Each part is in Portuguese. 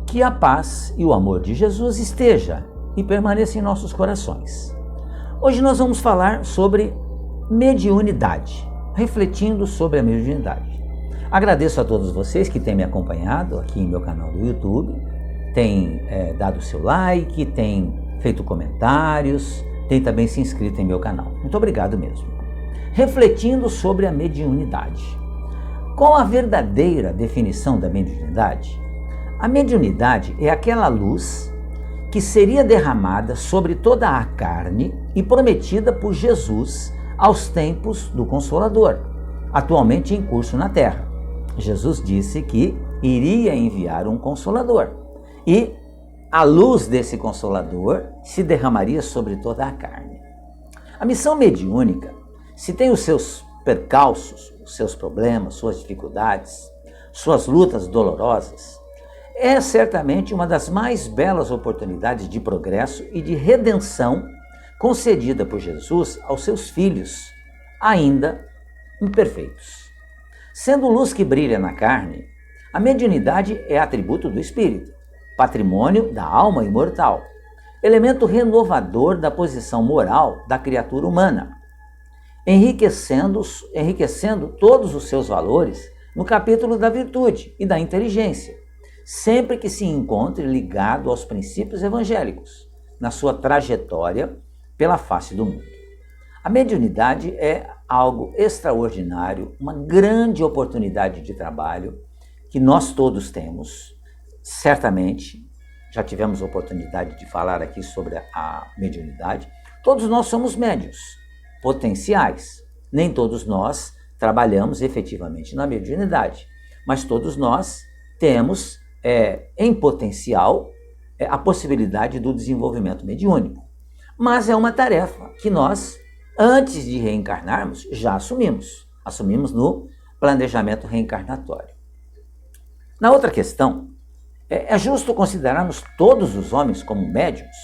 Que a paz e o amor de Jesus esteja e permaneça em nossos corações. Hoje nós vamos falar sobre mediunidade, refletindo sobre a mediunidade. Agradeço a todos vocês que têm me acompanhado aqui em meu canal do YouTube, têm dado seu like, têm feito comentários, têm também se inscrito em meu canal. Muito obrigado mesmo. Refletindo sobre a mediunidade. Qual a verdadeira definição da mediunidade? A mediunidade é aquela luz que seria derramada sobre toda a carne e prometida por Jesus aos tempos do Consolador, atualmente em curso na Terra. Jesus disse que iria enviar um Consolador e a luz desse Consolador se derramaria sobre toda a carne. A missão mediúnica, se tem os seus percalços, os seus problemas, suas dificuldades, suas lutas dolorosas, é certamente uma das mais belas oportunidades de progresso e de redenção concedida por Jesus aos seus filhos, ainda imperfeitos. Sendo luz que brilha na carne, a mediunidade é atributo do espírito, patrimônio da alma imortal, elemento renovador da posição moral da criatura humana, enriquecendo todos os seus valores no capítulo da virtude e da inteligência, sempre que se encontre ligado aos princípios evangélicos, na sua trajetória pela face do mundo. A mediunidade é algo extraordinário, uma grande oportunidade de trabalho que nós todos temos. Certamente, já tivemos a oportunidade de falar aqui sobre a mediunidade. Todos nós somos médiuns potenciais. Nem todos nós trabalhamos efetivamente na mediunidade, mas todos nós temos em potencial a possibilidade do desenvolvimento mediúnico. Mas é uma tarefa que nós, antes de reencarnarmos, já assumimos no planejamento reencarnatório. Na outra questão, é justo considerarmos todos os homens como médiuns?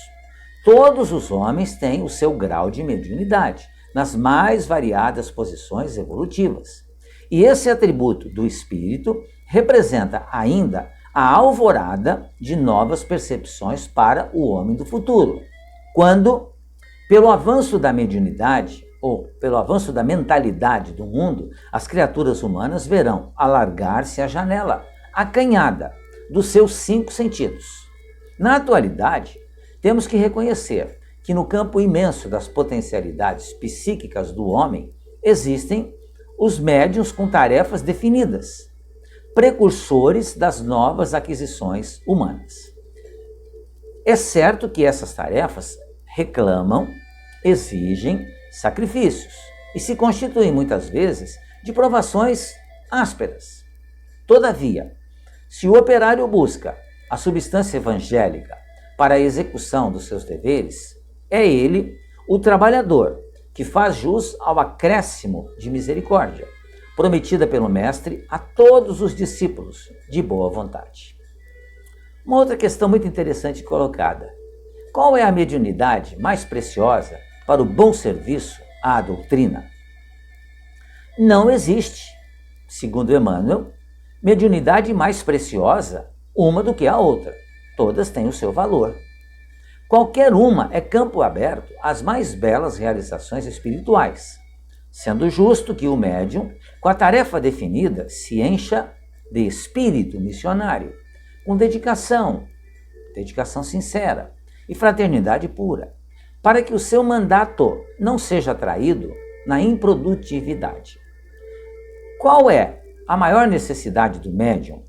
Todos os homens têm o seu grau de mediunidade, nas mais variadas posições evolutivas. E esse atributo do espírito representa ainda a alvorada de novas percepções para o homem do futuro, quando, pelo avanço da mediunidade ou pelo avanço da mentalidade do mundo, as criaturas humanas verão alargar-se a janela acanhada dos seus 5 sentidos. Na atualidade, temos que reconhecer que no campo imenso das potencialidades psíquicas do homem existem os médiuns com tarefas definidas, precursores das novas aquisições humanas. É certo que essas tarefas reclamam, exigem sacrifícios e se constituem muitas vezes de provações ásperas. Todavia, se o operário busca a substância evangélica para a execução dos seus deveres, é ele, o trabalhador, que faz jus ao acréscimo de misericórdia, prometida pelo Mestre a todos os discípulos de boa vontade. Uma outra questão muito interessante colocada. Qual é a mediunidade mais preciosa para o bom serviço à doutrina? Não existe, segundo Emmanuel, mediunidade mais preciosa uma do que a outra. Todas têm o seu valor. Qualquer uma é campo aberto às mais belas realizações espirituais, sendo justo que o médium, com a tarefa definida, se encha de espírito missionário, com dedicação sincera e fraternidade pura, para que o seu mandato não seja traído na improdutividade. Qual é a maior necessidade do médium?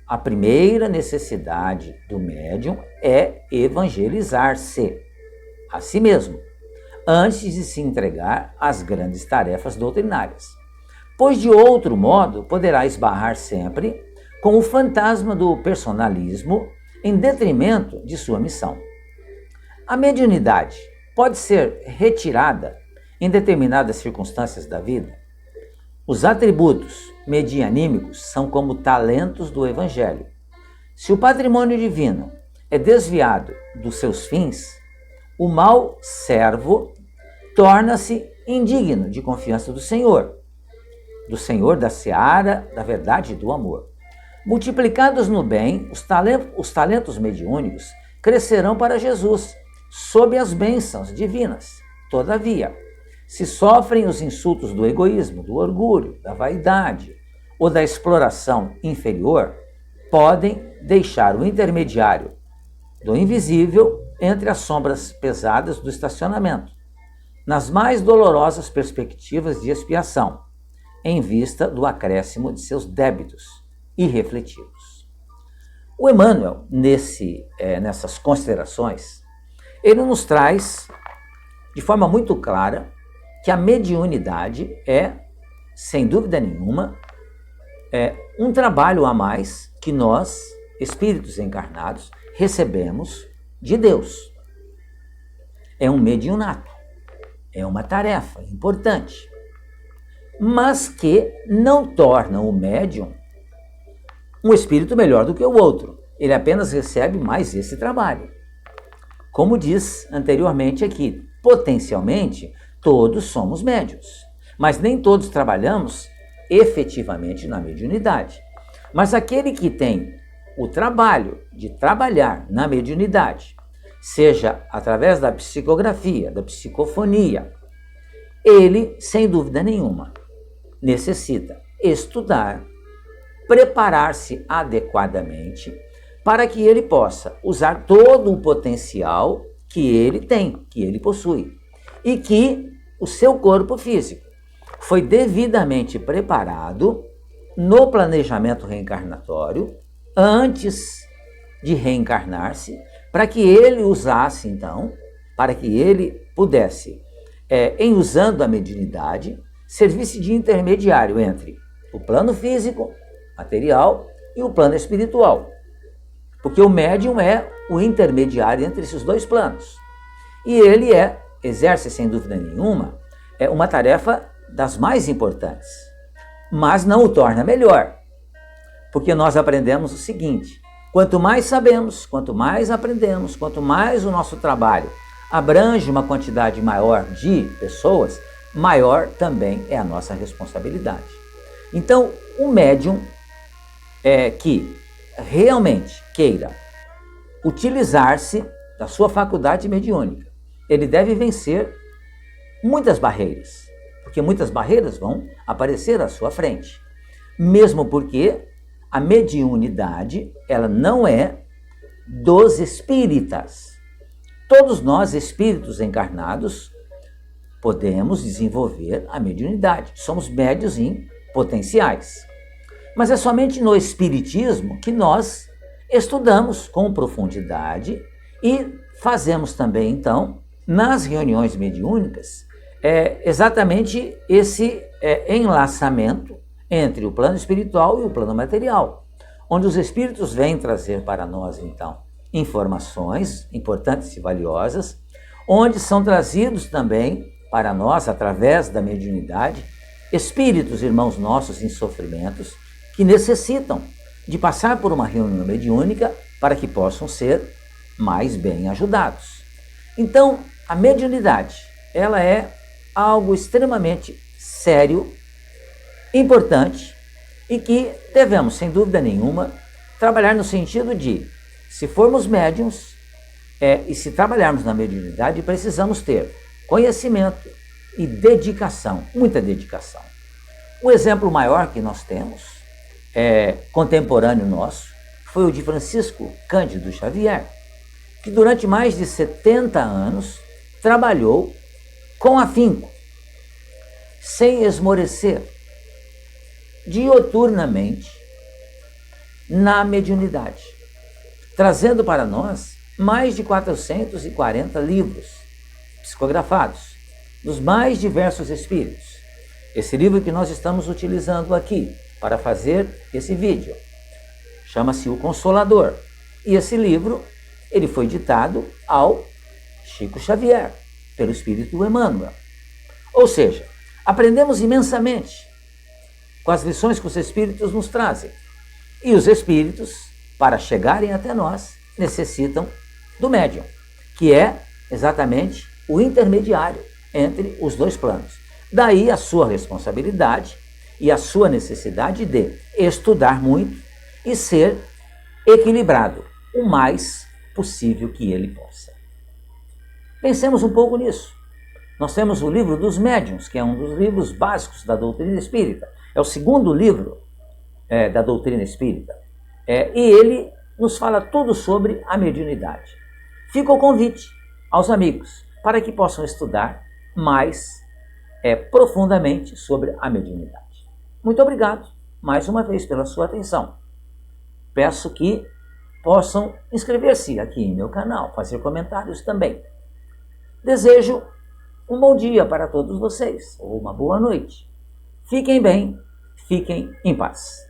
A primeira necessidade do médium é evangelizar-se a si mesmo, antes de se entregar às grandes tarefas doutrinárias, pois de outro modo poderá esbarrar sempre com o fantasma do personalismo em detrimento de sua missão. A mediunidade pode ser retirada em determinadas circunstâncias da vida. Os atributos medianímicos são como talentos do Evangelho. Se o patrimônio divino é desviado dos seus fins, o mau servo torna-se indigno de confiança do Senhor da seara, da verdade e do amor. Multiplicados no bem, os talentos mediúnicos crescerão para Jesus, sob as bênçãos divinas. Todavia, se sofrem os insultos do egoísmo, do orgulho, da vaidade ou da exploração inferior, podem deixar o intermediário do invisível entre as sombras pesadas do estacionamento, nas mais dolorosas perspectivas de expiação, em vista do acréscimo de seus débitos irrefletidos. O Emmanuel, nessas considerações, ele nos traz de forma muito clara que a mediunidade é, sem dúvida nenhuma, um trabalho a mais que nós, espíritos encarnados, recebemos de Deus. É um mediunato, é uma tarefa importante, mas que não torna o médium um espírito melhor do que o outro. Ele apenas recebe mais esse trabalho. Como diz anteriormente aqui, potencialmente todos somos médiuns, mas nem todos trabalhamos efetivamente na mediunidade. Mas aquele que tem o trabalho de trabalhar na mediunidade, seja através da psicografia, da psicofonia, ele, sem dúvida nenhuma, necessita estudar, preparar-se adequadamente para que ele possa usar todo o potencial que ele tem, que ele possui, e que o seu corpo físico foi devidamente preparado no planejamento reencarnatório antes de reencarnar-se, para que ele usasse, então, para que ele pudesse, em usando a mediunidade, servisse de intermediário entre o plano físico, material, e o plano espiritual. Porque o médium é o intermediário entre esses dois planos. E ele exerce, sem dúvida nenhuma, uma tarefa das mais importantes, mas não o torna melhor. Porque nós aprendemos o seguinte: quanto mais sabemos, quanto mais aprendemos, quanto mais o nosso trabalho abrange uma quantidade maior de pessoas, maior também é a nossa responsabilidade. Então, o médium que realmente queira utilizar-se da sua faculdade mediúnica, ele deve vencer muitas barreiras, porque muitas barreiras vão aparecer à sua frente, mesmo porque a mediunidade, ela não é dos espíritas. Todos nós, espíritos encarnados, podemos desenvolver a mediunidade. Somos médios em potenciais. Mas é somente no espiritismo que nós estudamos com profundidade e fazemos também, então, nas reuniões mediúnicas, exatamente esse enlaçamento entre o plano espiritual e o plano material, onde os espíritos vêm trazer para nós, então, informações importantes e valiosas, onde são trazidos também para nós, através da mediunidade, espíritos, irmãos nossos em sofrimentos, que necessitam de passar por uma reunião mediúnica para que possam ser mais bem ajudados. Então, a mediunidade, ela é algo extremamente sério, importante e que devemos, sem dúvida nenhuma, trabalhar no sentido de, se formos médiuns e se trabalharmos na mediunidade, precisamos ter conhecimento e dedicação, muita dedicação. O exemplo maior que nós temos, contemporâneo nosso, foi o de Francisco Cândido Xavier, que durante mais de 70 anos trabalhou com afinco, sem esmorecer, dioturnamente na mediunidade, trazendo para nós mais de 440 livros psicografados dos mais diversos espíritos. Esse livro que nós estamos utilizando aqui para fazer esse vídeo chama-se O Consolador, e esse livro ele foi ditado ao Chico Xavier pelo Espírito Emmanuel. Ou seja, aprendemos imensamente com as lições que os espíritos nos trazem. E os espíritos, para chegarem até nós, necessitam do médium, que é exatamente o intermediário entre os dois planos. Daí a sua responsabilidade e a sua necessidade de estudar muito e ser equilibrado o mais possível que ele possa. Pensemos um pouco nisso. Nós temos o livro dos médiuns, que é um dos livros básicos da doutrina espírita. É o segundo livro da doutrina espírita. E ele nos fala tudo sobre a mediunidade. Fica o convite aos amigos para que possam estudar mais profundamente sobre a mediunidade. Muito obrigado mais uma vez pela sua atenção. Peço que possam inscrever-se aqui em meu canal, fazer comentários também. Desejo um bom dia para todos vocês, ou uma boa noite. Fiquem bem, fiquem em paz.